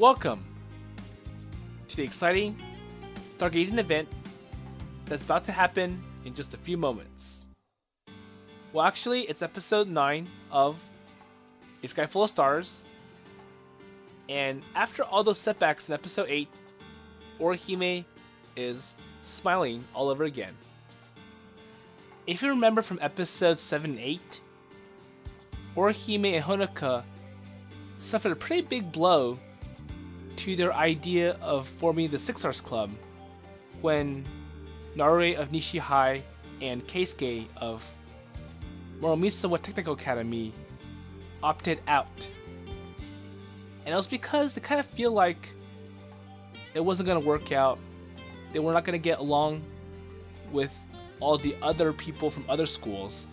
Welcome to the exciting stargazing event that's about to happen in just a few moments. Well, actually, it's episode 9 of A Sky Full of Stars, and after all those setbacks in episode 8, Orihime is smiling all over again. If you remember from episodes 7 and 8, Orihime and Honoka suffered a pretty big blow to their idea of forming the Six Stars Club when Narue of Nishi High and Keisuke of Moromisawa Technical Academy opted out. And it was because they kind of feel like it wasn't going to work out. They were not going to get along with all the other people from other schools.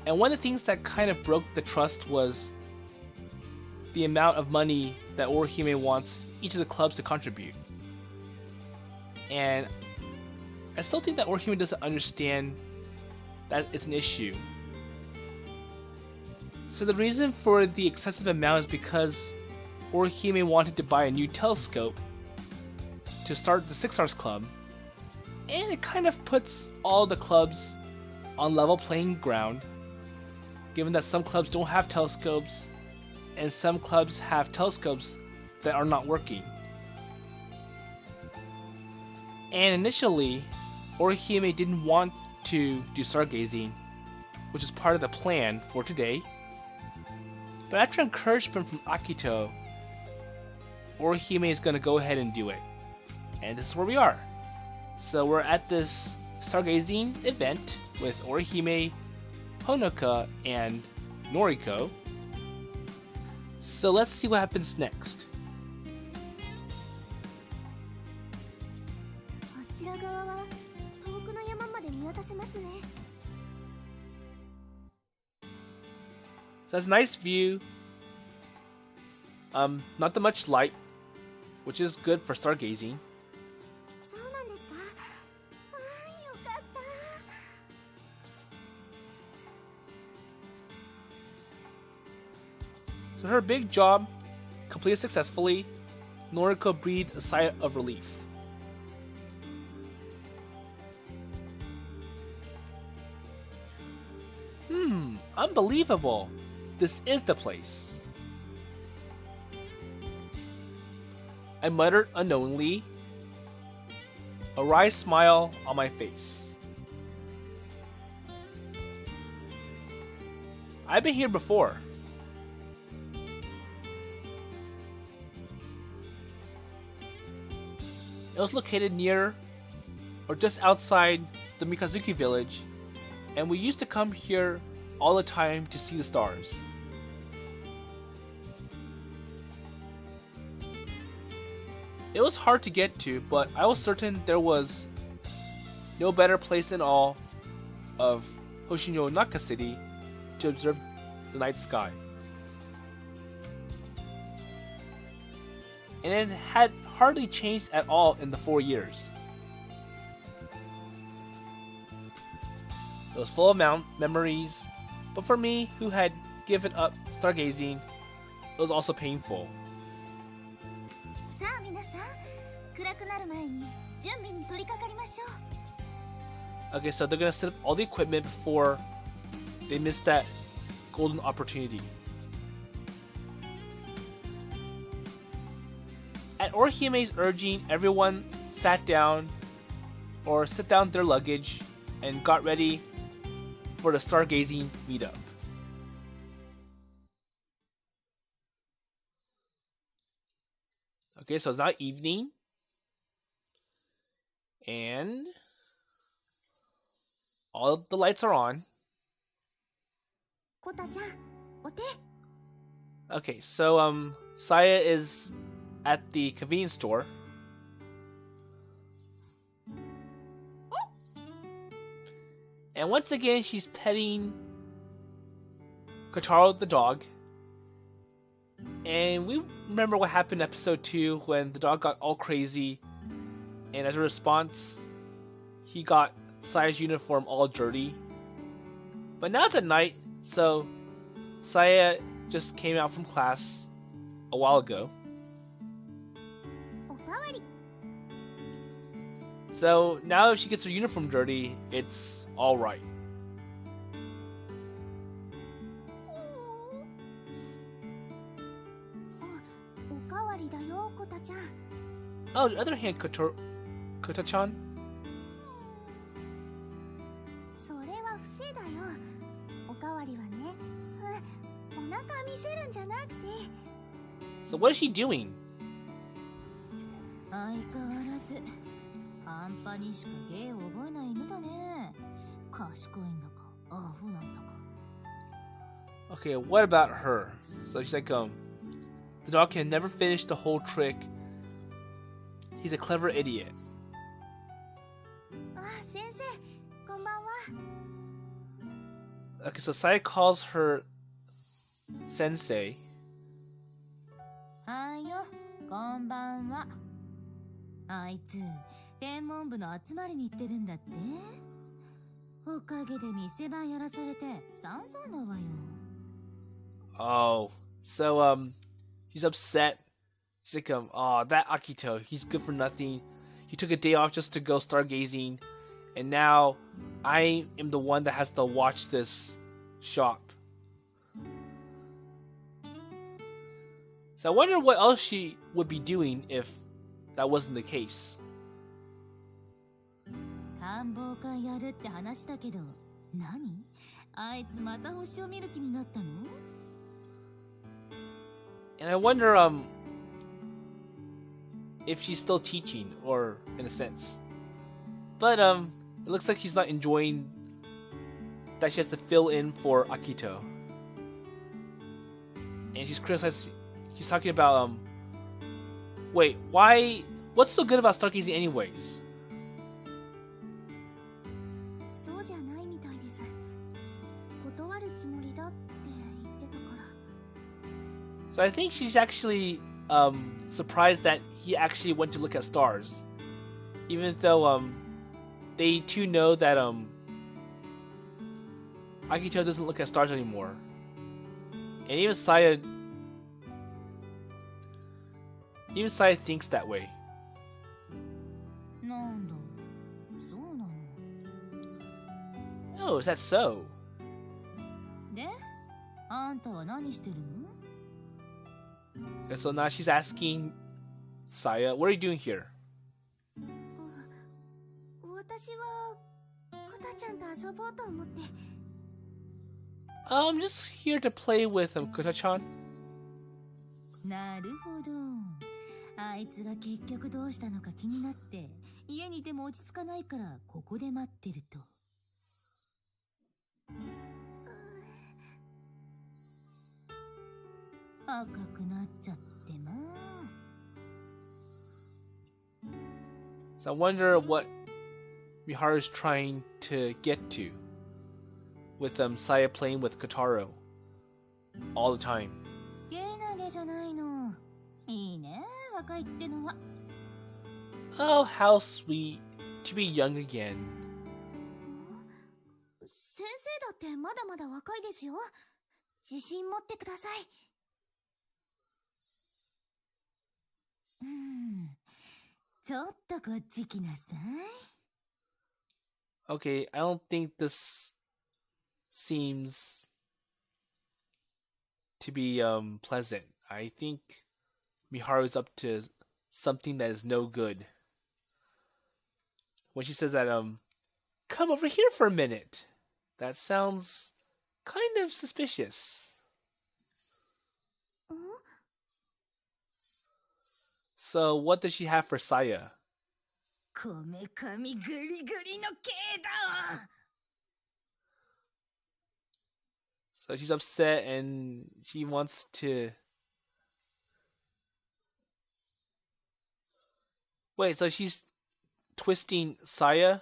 And one of the things that kind of broke the trust was the amount of money that Orihime wants each of the clubs to contribute. And I still think that Orihime doesn't understand that it's an issue. So the reason for the excessive amount is because Orihime wanted to buy a new telescope to start the Six Stars Club, and it kind of puts all the clubs on level playing ground, given that some clubs don't have telescopes and some clubs have telescopes that are not working. And initially, Orihime didn't want to do stargazing, which is part of the plan for today. But after encouragement from Akito, Orihime is going to go ahead and do it. And this is where we are. So we're at this stargazing event with Orihime, Honoka, and Noriko. So let's see what happens next. So that's a nice view. Not that much light, which is good for stargazing. So her big job completed successfully. Noriko breathed a sigh of relief. Unbelievable. This is the place. I muttered unknowingly, a wry smile on my face. I've been here before. It was located near or just outside the Mikazuki village, and we used to come here all the time to see the stars. It was hard to get to, but I was certain there was no better place in all of Hoshinonaka City to observe the night sky. And it had hardly changed at all in the 4 years. It was full of memories, but for me, who had given up stargazing, it was also painful. Okay, so they're gonna set up all the equipment before they miss that golden opportunity. At Orihime's urging, everyone sat down or set down their luggage and got ready for the stargazing meetup. Okay, so it's now evening, and all the lights are on. Okay, so Saya is at the convenience store. And once again, she's petting Kotaro the dog. And we remember what happened in episode 2 when the dog got all crazy. And as a response, he got Saya's uniform all dirty. But now it's at night, so Saya just came out from class a while ago. So now if she gets her uniform dirty, it's alright. Oh, the other hand, Kota-chan? So what is she doing? Okay, what about her? So she's like, the dog can never finish the whole trick. He's a clever idiot. Okay, so Saya calls her sensei. Oh, so she's upset. She's like, oh, that Akito, he's good for nothing. He took a day off just to go stargazing, and now I am the one that has to watch this shop. So I wonder what else she would be doing if that wasn't the case. And I wonder if she's still teaching, or in a sense. But it looks like she's not enjoying that she has to fill in for Akito. And she's criticizing. She's talking about wait, why? What's so good about stargazing, anyways? So I think she's actually surprised that he actually went to look at stars, even though they too know that Akito doesn't look at stars anymore, and even Saya thinks that way. Oh, is that so? Okay, so now she's asking Saya, what are you doing here? I'm just here to play with Kota-chan. So I wonder what Miharu is trying to get to with Saya playing with Kotaro all the time. Oh, how sweet to be young again. Okay, I don't think this seems to be pleasant. I think Miharu's up to something that is no good. When she says that come over here for a minute, that sounds kind of suspicious. So what does she have for Saya? So she's upset and she wants to... Wait, so she's twisting Saya?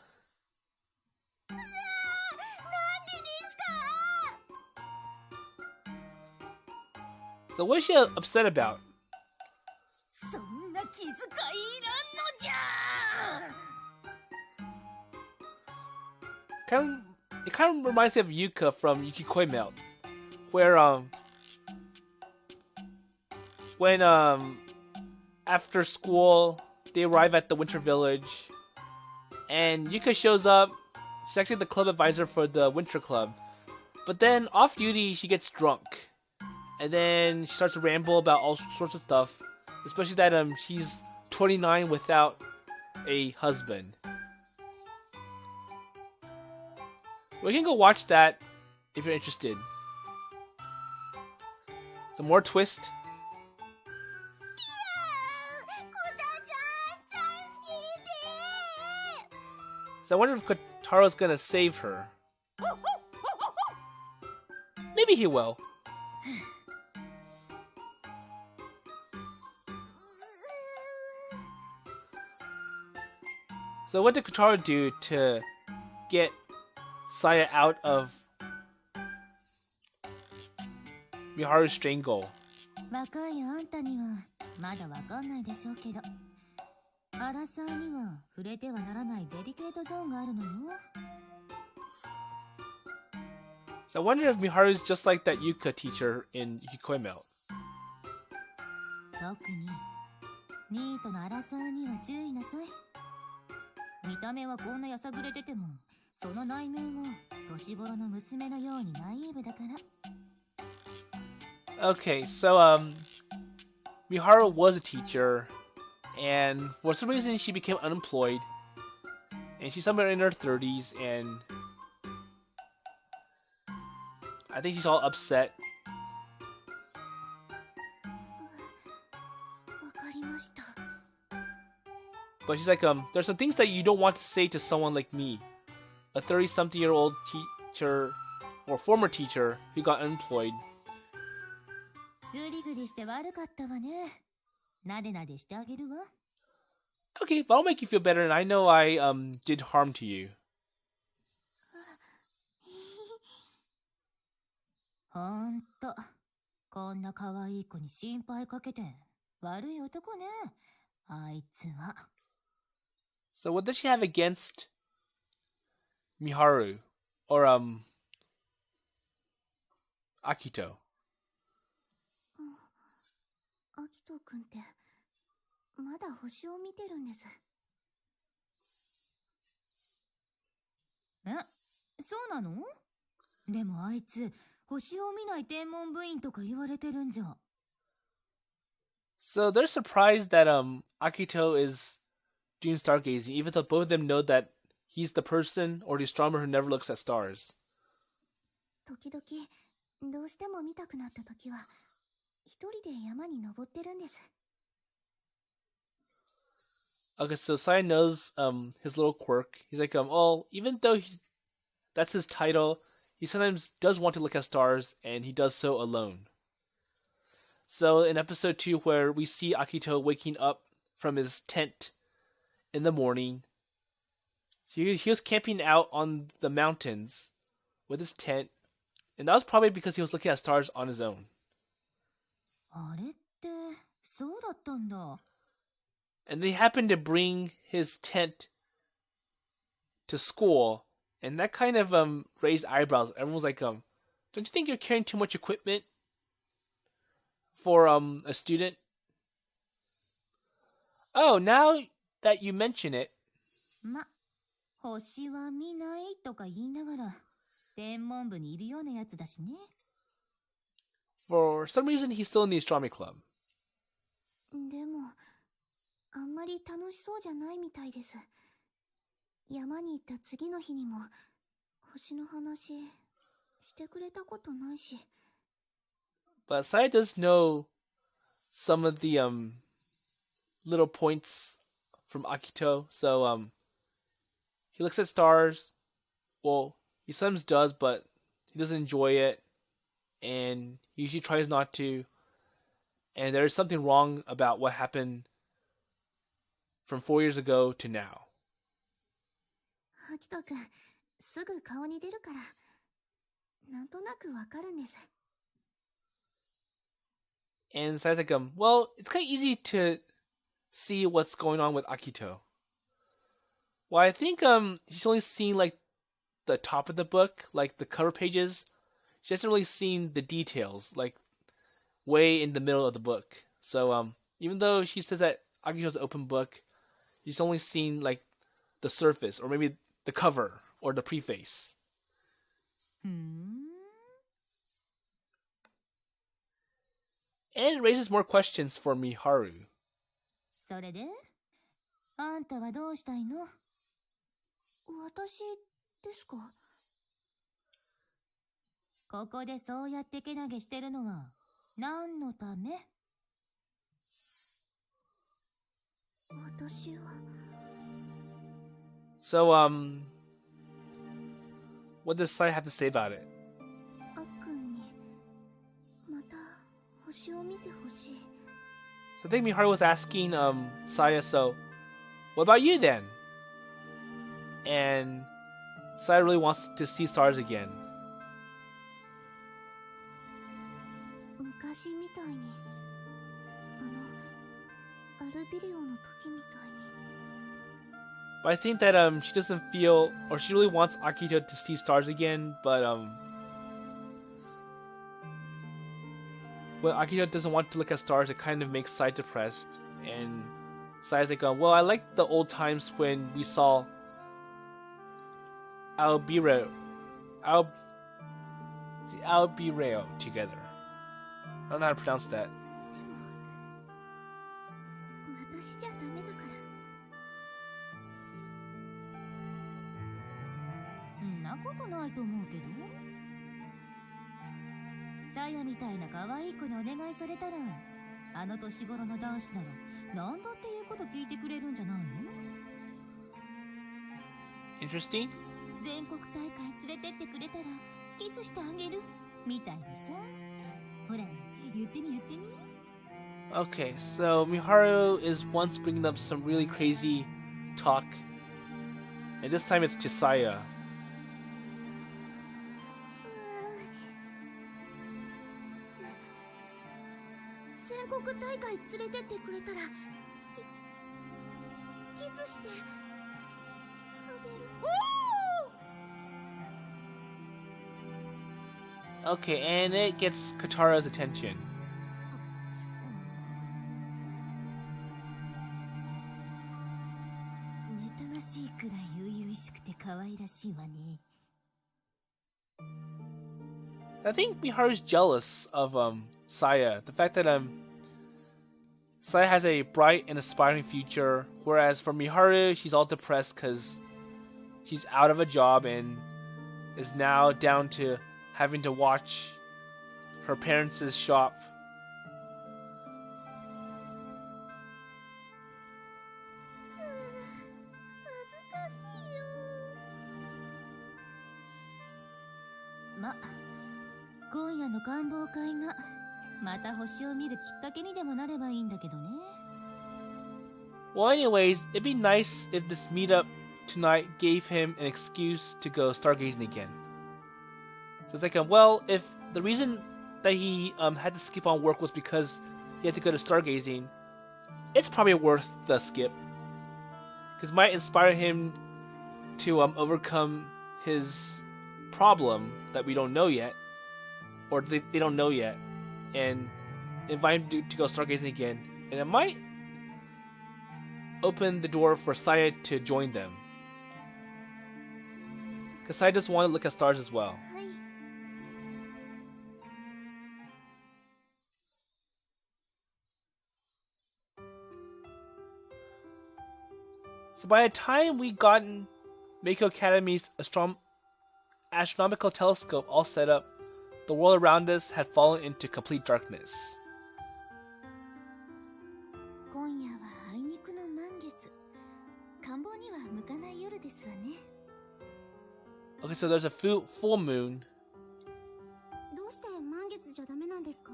So what is she upset about? It kind of reminds me of Yuka from Yukikoi Milk, where when after school they arrive at the winter village, And Yuka shows up. She's actually the club advisor for the winter club. But then off duty, she gets drunk. And then she starts to ramble about all sorts of stuff. Especially that she's 29 without a husband. We can go watch that if you're interested. Some more twist. So I wonder if Kotaro's gonna save her. Maybe he will. So what did Kotaro do to get Saya out of Miharu's strangle? 若いあんたにはまだわかんないでしょうけど、アラサーには触れてはならないデリケートゾーンがあるのよ。 So I wonder if Miharu's just like that Yuka teacher in Yukikoi Melt. 特にニートのアラサーには注意なさい。見た目はこんなやさぐれてても、その内面は年頃の娘のようにナイーブだから。 Okay, so Miharu was a teacher, and for some reason she became unemployed, and she's somewhere in her 30s, and I think she's all upset. わかりました。 But she's like, there's some things that you don't want to say to someone like me, a 30-something-year-old teacher or former teacher who got unemployed. グリグリして悪かったわね。なでなでしてあげるわ。 Okay, but I'll make you feel better, and I know I did harm to you. ほんと、こんな可愛い子に心配かけて悪い男ね。あいつは。 So what does she have against Miharu or Akito? アキト君ってまだ星を見てるんです。え、そうなの？でもあいつ星を見ない天文部員とか言われてるんじゃ。 So they're surprised that Akito is doing stargazing, even though both of them know that he's the person or the astronomer who never looks at stars. 時々どうしても見たくなった時は一人で山に登ってるんです。 Okay, so Sai knows his little quirk. He's like, oh, even though that's his title, he sometimes does want to look at stars, and he does so alone. So in episode 2, where we see Akito waking up from his tent in the morning, he was camping out on the mountains with his tent, and that was probably because he was looking at stars on his own. あれってそうだったんだ。 And they happened to bring his tent to school, and that kind of raised eyebrows. Everyone was like, don't you think you're carrying too much equipment for a student? Oh, now that you mention it. ま、星は見ないとか言いながら天文部にいるようなやつだしね。 For some reason, he's still in the astronomy club. でもあんまり楽しそうじゃないみたいです。山に行った次の日にも星の話してくれたことないし。 But Saya does know some of the little points from Akito, so he looks at stars. Well, he sometimes does, but he doesn't enjoy it, and he usually tries not to. And there is something wrong about what happened from 4 years ago to now. アキト君、すぐ顔に出るから、なんとなくわかるんです。 And Saya's like, well, it's kind of easy to see what's going on with Akito. Well, I think she's only seen like the top of the book, like the cover pages. She hasn't really seen the details, like way in the middle of the book. So even though she says that Akito's an open book, she's only seen like the surface, or maybe the cover or the preface. And it raises more questions for Miharu. それであんたはどうしたいの？私ですか？ここでそうやってけなげしてるのは何のため？私は So, what does Sai have to say about it? あっくんにまた星を見てほしい。 So I think Miharu was asking Saya, so what about you then? And Saya really wants to see stars again. 昔みたいにアルビリオの時みたいに。 But I think that she doesn't feel, or she really wants Akito to see stars again, but well, Akito doesn't want to look at stars. It kind of makes Sai depressed, and Sai's like, well, I like the old times when we saw Albireo together. I don't know how to pronounce that. 私じゃダメだから。んなことないと思うけど。サヤみたいな可愛い子にお願いされたら、あの年頃の男子なら何だっていうこと聞いてくれるんじゃないの？ Interesting. 全国大会連れてってくれたらキスしてあげるみたいにさ。ほら、言ってみ言ってみ。 Okay, so Miharu is once bringing up some really crazy talk, and this time it's to Saya. 全国大会連れてってくれたらキスしてあげる。 Okay, and it gets Katara's attention. 妬ましいくらい初々しくて可愛らしいわね。 I think Miharu's jealous of Saya. The fact that Saya has a bright and aspiring future, whereas for Miharu, she's all depressed because she's out of a job and is now down to having to watch her parents' shop. 恥ずかしいよ。ま、今夜の観望会がまた星を見るきっかけにでもなればいいんだけどね。 Well, anyways, it'd be nice if this meetup tonight gave him an excuse to go stargazing again. So it's like, well, if the reason that he had to skip on work was because he had to go to stargazing, it's probably worth the skip. Because it might inspire him to overcome his problem that we don't know yet, or they don't know yet, and invite him to go stargazing again. And it might open the door for Saya to join them. Because Saya just wanted to look at stars as well. はい。 So by the time we gotten Mako Academy's astronomical telescope all set up, the world around us had fallen into complete darkness. 今夜はあいにくの満月。観望には向かない夜ですわね。 Okay, so there's a full moon. どうして満月じゃダメなんですか？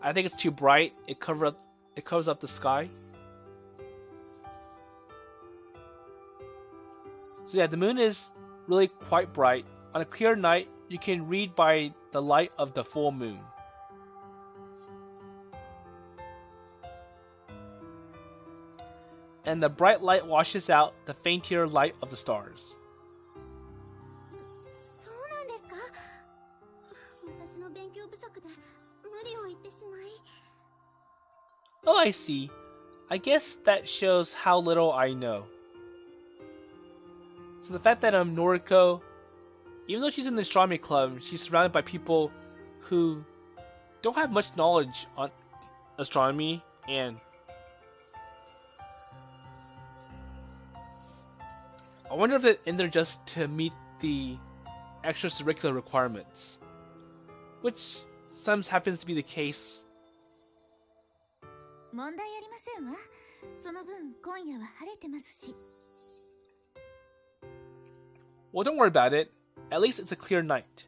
I think it's too bright. It covers up the sky. So yeah, the moon is really quite bright. On a clear night, you can read by the light of the full moon. And the bright light washes out the fainter light of the stars. そうなんですか？私の勉強不足で無理を言ってしまい。 Oh, I see. I guess that shows how little I know. So the fact that Noriko, even though she's in the astronomy club, she's surrounded by people who don't have much knowledge on astronomy, and I wonder if they're in there just to meet the extracurricular requirements, which sometimes happens to be the case. 問題ありませんわ。その分今夜は晴れてますし。Well, don't worry about it. At least it's a clear night.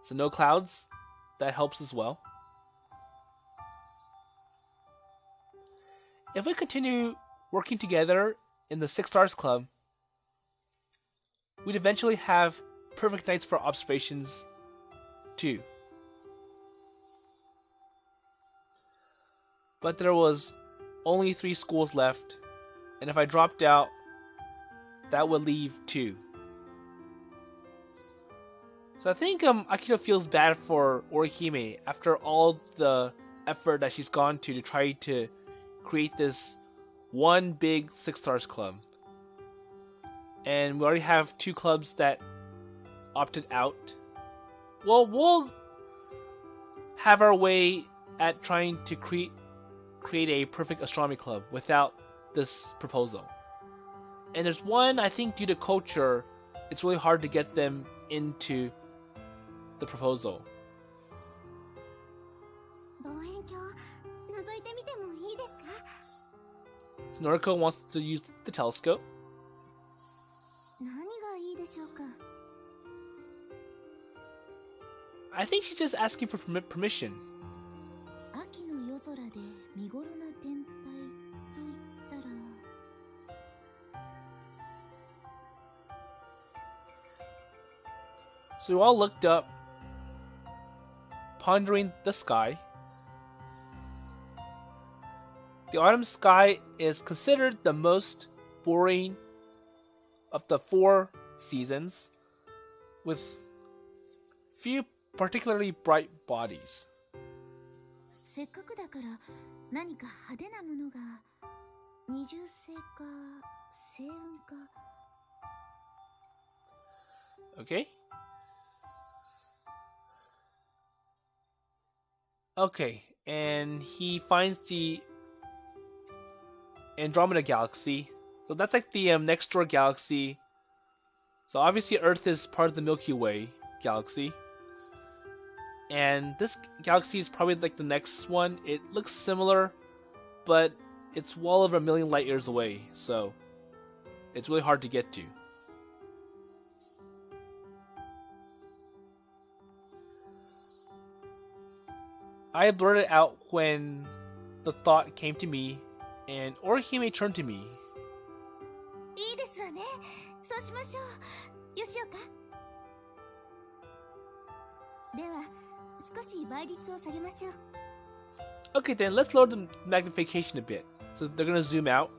So no clouds. That helps as well. If we continue working together in the Six Stars Club, we'd eventually have perfect nights for observations too. But there was only 3 schools left, and if I dropped out, that would leave 2. So I think Akito feels bad for Orihime after all the effort that she's gone to try to create this one big Six Stars Club. And we already have 2 clubs that opted out. Well, we'll have our way at trying to create a perfect astronomy club without this proposal. And there's one, I think due to culture, it's really hard to get them into the proposal. So Noriko wants to use the telescope. I think she's just asking for permission. So we all looked up, pondering the sky. The autumn sky is considered the most boring of the 4 seasons, with few particularly bright bodies. Okay. Okay, and he finds the Andromeda Galaxy. So that's like the next door galaxy. So obviously Earth is part of the Milky Way galaxy. And this galaxy is probably like the next one. It looks similar, but it's well over 1 million light years away. So it's really hard to get to. I blurted out when the thought came to me, and Orihime turned to me. Okay, then let's lower the magnification a bit. So they're gonna zoom out.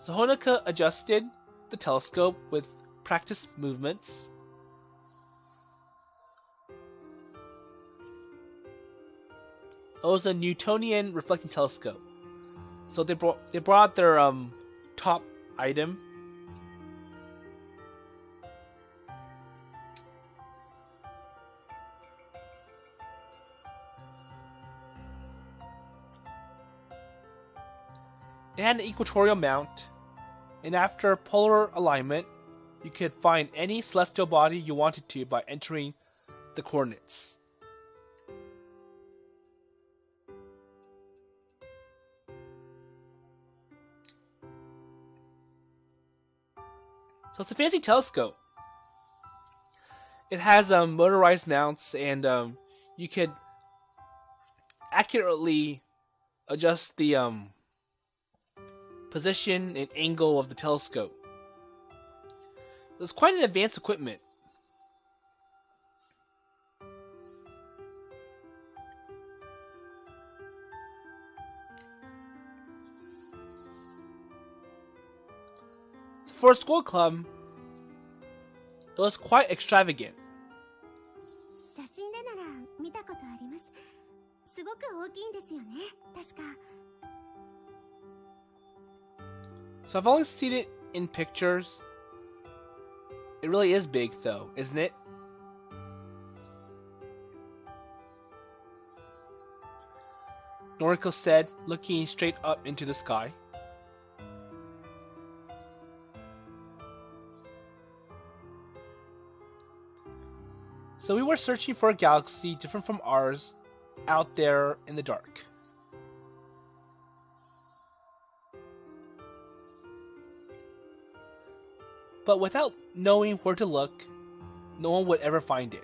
So Honoka adjusted the telescope with practice movements. It was a Newtonian reflecting telescope. So they brought their top item. It had an equatorial mount, and after polar alignment, you could find any celestial body you wanted to by entering the coordinates. So it's a fancy telescope. It has motorized mounts, and you could accurately adjust the position and angle of the telescope. It's quite an advanced equipment. For a school club, it was quite extravagant. So I've only seen it in pictures. It really is big though, isn't it? Noriko said, looking straight up into the sky. So we were searching for a galaxy different from ours, out there in the dark. But without knowing where to look, no one would ever find it.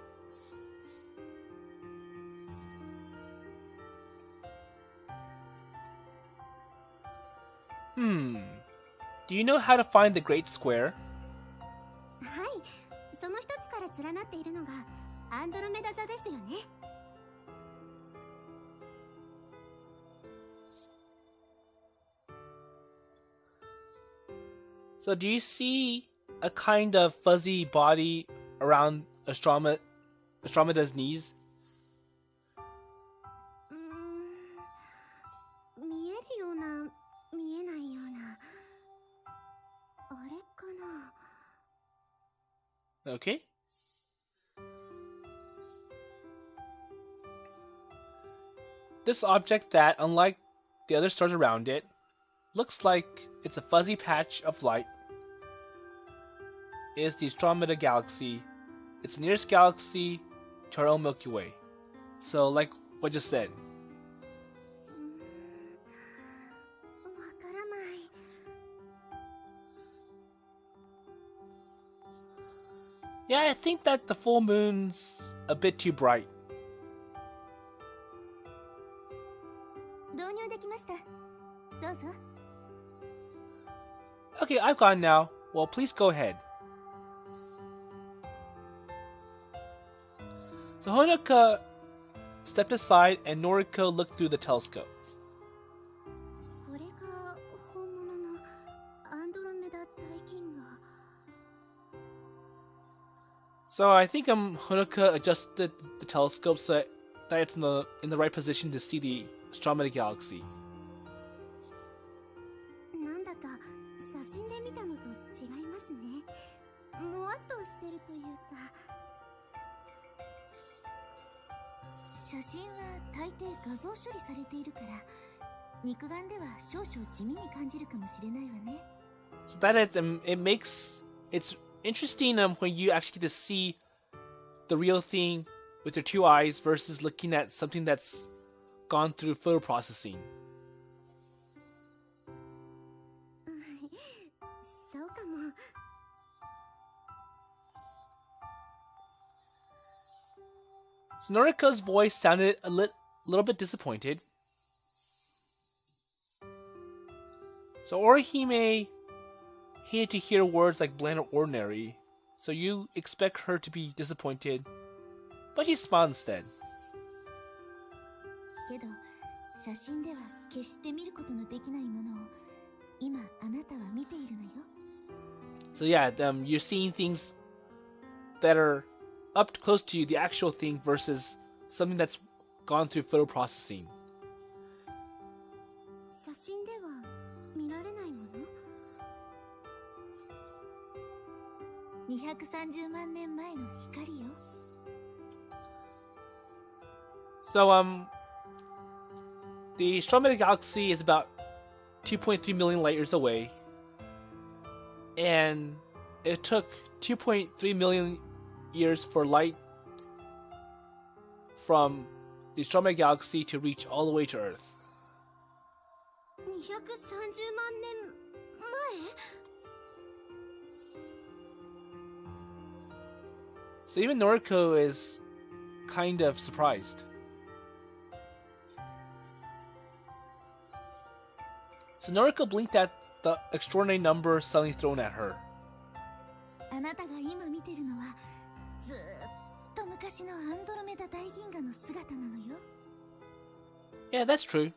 Do you know how to find the Great Square? はい、その一つから連なっているのがアンドロメダ座ですよね。So do you see a kind of fuzzy body around Andromeda's knees? 見えるような、見えないような。あれかな。Okay. This object that, unlike the other stars around it, looks like it's a fuzzy patch of light, is the Andromeda Galaxy. It's the nearest galaxy to our own Milky Way. So, like what I just said. わからない。Yeah, I think that the full moon's a bit too bright. 導入できました。どうぞ。Okay, I've gone now. Well, please go ahead. So Honoka stepped aside and Noriko looked through the telescope. これが本物のアンドロメダ大銀河。So I think Honoka adjusted the telescope so that it's in the right position to see the Andromeda Galaxy. なんだか写真で見たのと違いますね。もわっとしてるというか。写真は大抵画像処理されているから肉眼では少々地味に感じるかもしれないわね。 So that is, it's interesting when you actually get to see the real thing with your two eyes versus looking at something that's gone through photo processing. そうかも。So Noriko's voice sounded a little bit disappointed. So Orihime hated to hear words like bland or ordinary, so you expect her to be disappointed, but she smiled instead. けど写真では決して見ることのできないものを今あなたは見ているのよ。 So yeah, you're seeing things that are up close to you, the actual thing, versus something that's gone through photo processing. 写真では見られないもの230万年前の光よ。 So the Andromeda Galaxy is about 2.3 million light years away, and it took 2.3 million years for light from the Andromeda Galaxy to reach all the way to Earth. 230万年前 So even Noriko is kind of surprised. So Noriko blinked at the extraordinary number suddenly thrown at her. あなたが今見てるのはずーっと昔のアンドロメダ大銀河の姿なのよ。 Yeah, that's true.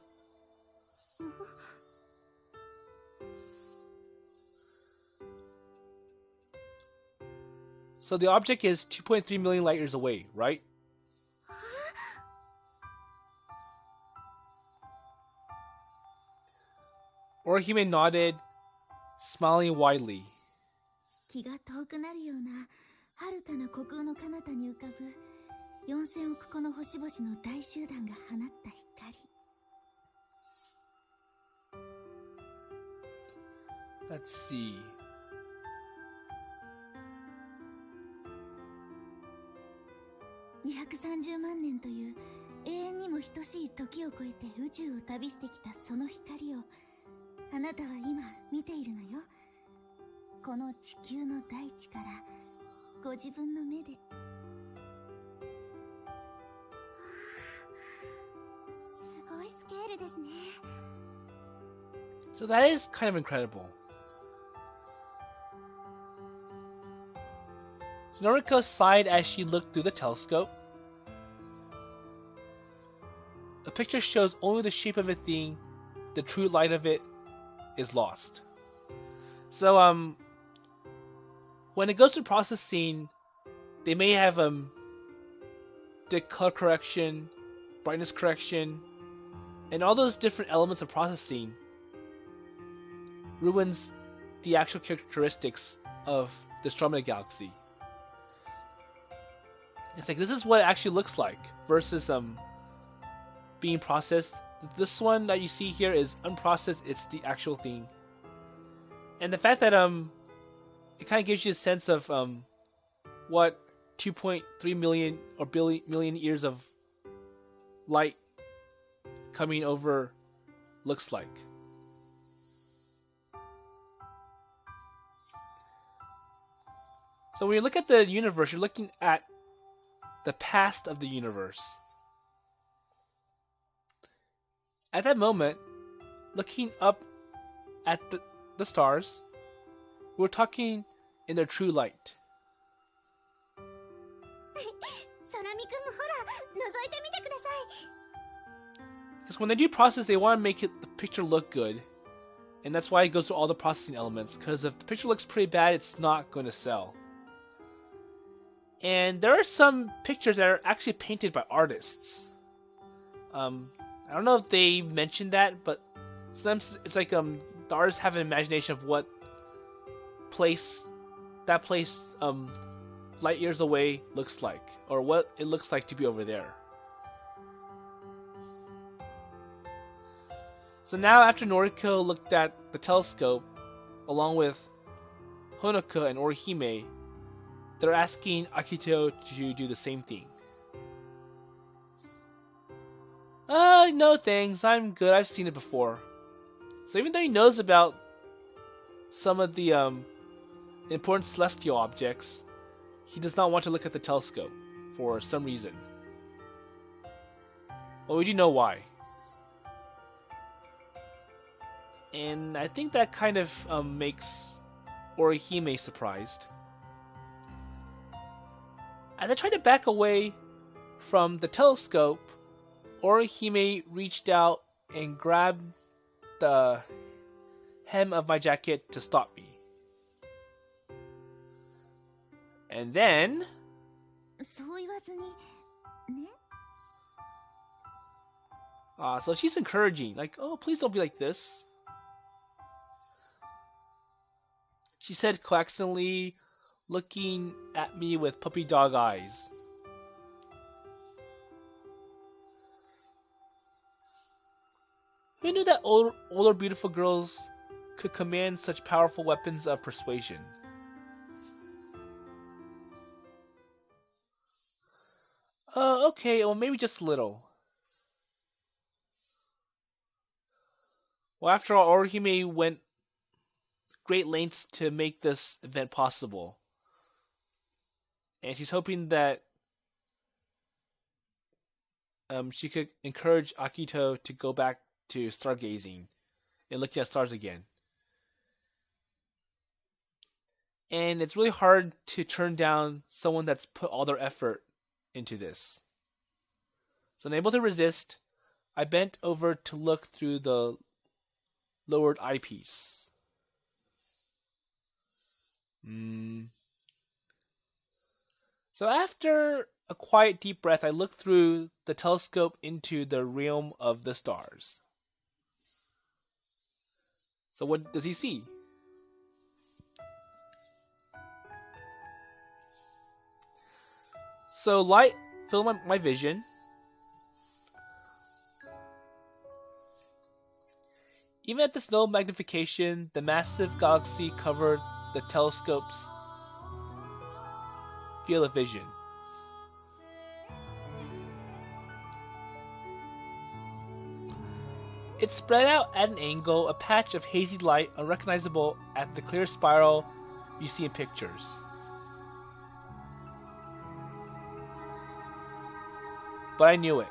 So the object is 2.3 million light years away, right? Orihime nodded smiling widely. 気が遠くなるような遥かな虚空の彼方に浮かぶ4000億個の星々の大集団が放った光。Let's see. 230万年という永遠にも等しい時を超えて宇宙を旅してきたその光をあなたは今見ているのよ。この地球の大地からご自分の目で。すごいスケールですね。So that is kind of incredible. Noriko sighed as she looked through the telescope. The picture shows only the shape of a thing. The true light of it is lost. So, when it goes to processing, they may have, the color correction, brightness correction, and all those different elements of processing ruins the actual characteristics of the Andromeda Galaxy. It's like, this is what it actually looks like versus being processed. This one that you see here is unprocessed, it's the actual thing. And the fact that it kind of gives you a sense of what 2.3 million or million years of light coming over looks like. So when you look at the universe, you're looking at the past of the universe. At that moment, looking up at the stars, we're talking in their true light. Because when they do process, they want to make the picture look good. And that's why it goes through all the processing elements. Because if the picture looks pretty bad, it's not going to sell. And there are some pictures that are actually painted by artists. I don't know if they mentioned that, but sometimes it's like the artists have an imagination of what that place light years away looks like, or what it looks like to be over there. So now, after Noriko looked at the telescope, along with Honoka and Orihime, they're asking Akito to do the same thing. No thanks, I'm good, I've seen it before. So even though he knows about some of the important celestial objects, he does not want to look at the telescope for some reason. Well, we do know why. And I think that kind of makes Orihime surprised. As I tried to back away from the telescope, Orihime reached out and grabbed the hem of my jacket to stop me. And then... so she's encouraging, like, oh, please don't be like this. She said coaxingly, looking at me with puppy dog eyes. Who knew that older beautiful girls could command such powerful weapons of persuasion? Okay, well maybe just a little. Well, after all, Orihime went great lengths to make this event possible. And she's hoping that she could encourage Akito to go back to stargazing and looking at stars again. And it's really hard to turn down someone that's put all their effort into this. So unable to resist, I bent over to look through the lowered eyepiece. So after a quiet deep breath, I looked through the telescope into the realm of the stars. So what does he see? So light filled my vision. Even at this low magnification, the massive galaxy covered the telescope's field of vision. It spread out at an angle, a patch of hazy light unrecognizable at the clear spiral you see in pictures. But I knew it.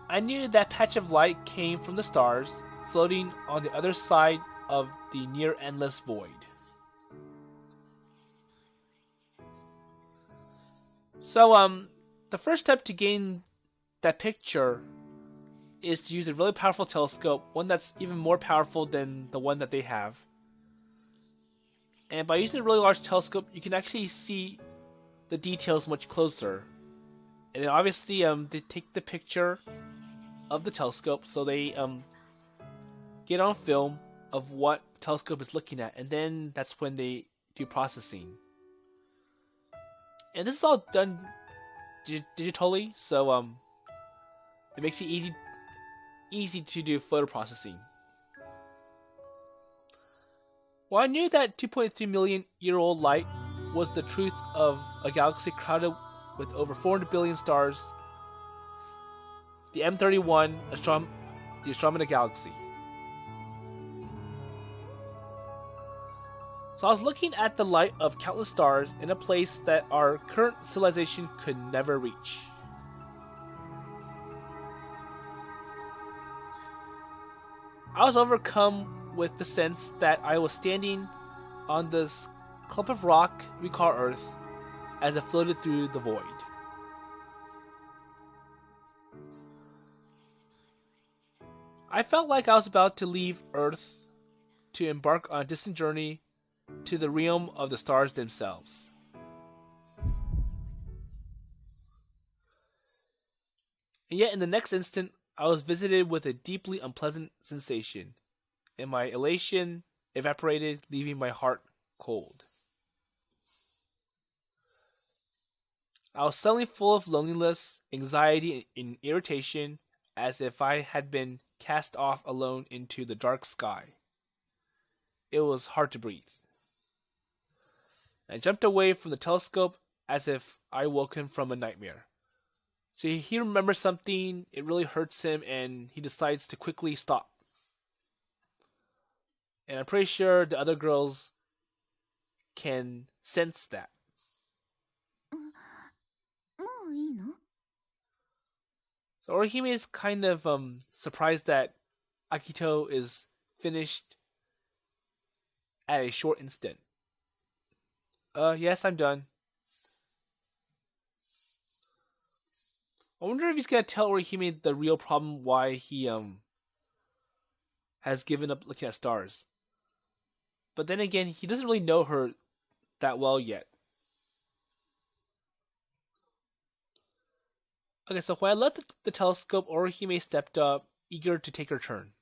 I knew that patch of light came from the stars, floating on the other side of the near-endless void. So, the first step to gain that picture is to use a really powerful telescope, one that's even more powerful than the one that they have. And by using a really large telescope, you can actually see the details much closer. And then obviously, they take the picture of the telescope, so they get on film of what the telescope is looking at, and then that's when they do processing. And this is all done digitally, so it makes it easy to do photo processing. Well, I knew that 2.3 million year old light was the truth of a galaxy crowded with over 400 billion stars, the M31 the Andromeda Galaxy. So I was looking at the light of countless stars in a place that our current civilization could never reach. I was overcome with the sense that I was standing on this clump of rock we call Earth as it floated through the void. I felt like I was about to leave Earth to embark on a distant journey to the realm of the stars themselves. And yet in the next instant, I was visited with a deeply unpleasant sensation, and my elation evaporated, leaving my heart cold. I was suddenly full of loneliness, anxiety, and irritation, as if I had been cast off alone into the dark sky. It was hard to breathe. I jumped away from the telescope as if I woke him from a nightmare. So he remembers something, it really hurts him, and he decides to quickly stop. And I'm pretty sure the other girls can sense that. So Orihime is kind of surprised that Akito is finished at a short instant. Yes, I'm done. I wonder if he's gonna tell Orihime the real problem why he has given up looking at stars. But then again, he doesn't really know her that well yet. Okay, so when I left the telescope, Orihime stepped up, eager to take her turn.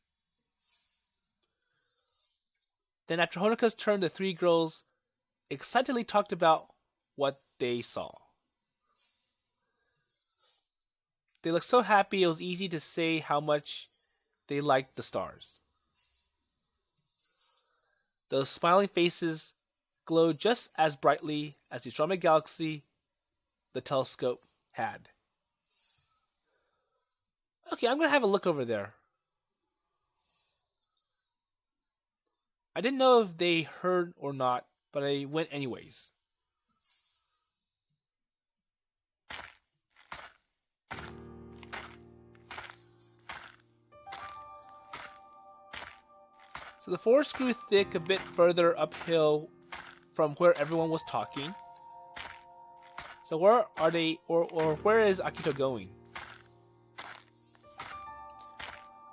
Then after Honoka's turn, the three girls excitedly talked about what they saw. They looked so happy it was easy to say how much they liked the stars. Those smiling faces glowed just as brightly as the Andromeda Galaxy the telescope had. Okay, I'm going to have a look over there. I didn't know if they heard or not, but I went anyways. So the forest grew thick a bit further uphill from where everyone was talking. So where are they, or where is Akito going?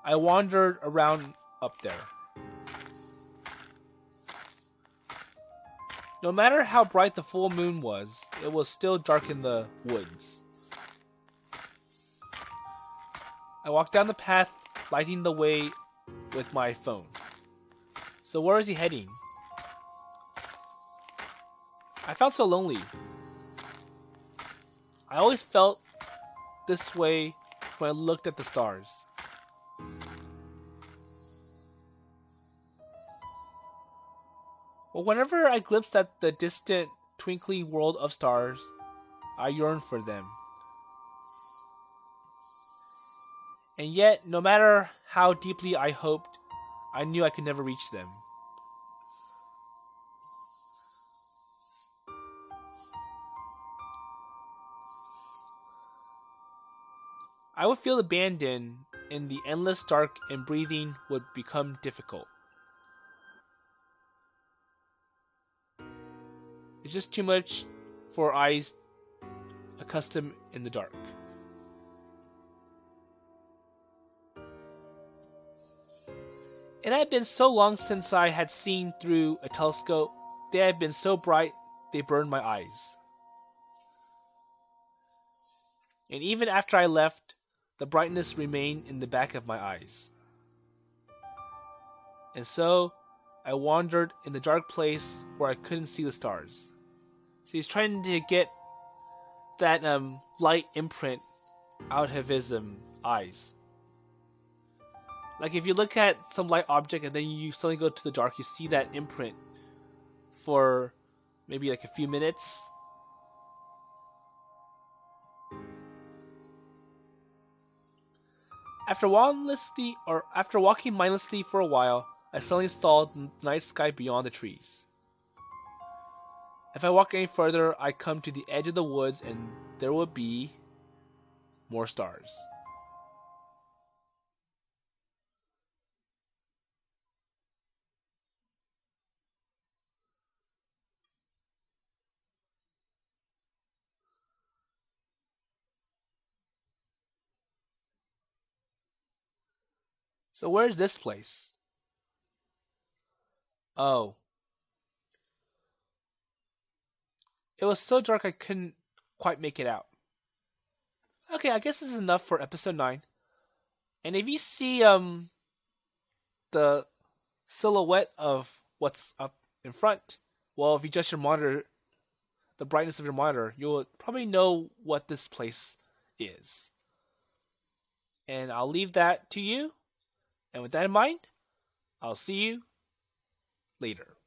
I wandered around up there. No matter how bright the full moon was, it was still dark in the woods. I walked down the path, lighting the way with my phone. So where is he heading? I felt so lonely. I always felt this way when I looked at the stars. Well, whenever I glimpsed at the distant, twinkling world of stars, I yearned for them. And yet, no matter how deeply I hoped, I knew I could never reach them. I would feel abandoned in the endless dark, and breathing would become difficult. It's just too much for eyes accustomed in the dark. It had been so long since I had seen through a telescope. They had been so bright they burned my eyes. And even after I left, the brightness remained in the back of my eyes. And so, I wandered in the dark place where I couldn't see the stars. So he's trying to get that light imprint out of his eyes. Like if you look at some light object and then you suddenly go to the dark, you see that imprint for maybe like a few minutes. After walking mindlessly for a while, I suddenly saw the night sky beyond the trees. If I walk any further, I come to the edge of the woods and there would be more stars. So where's this place? Oh. It was so dark I couldn't quite make it out. Okay, I guess this is enough for episode 9. And if you see the silhouette of what's up in front, well, if you adjust your monitor, the brightness of your monitor, you'll probably know what this place is. And I'll leave that to you. And with that in mind, I'll see you later.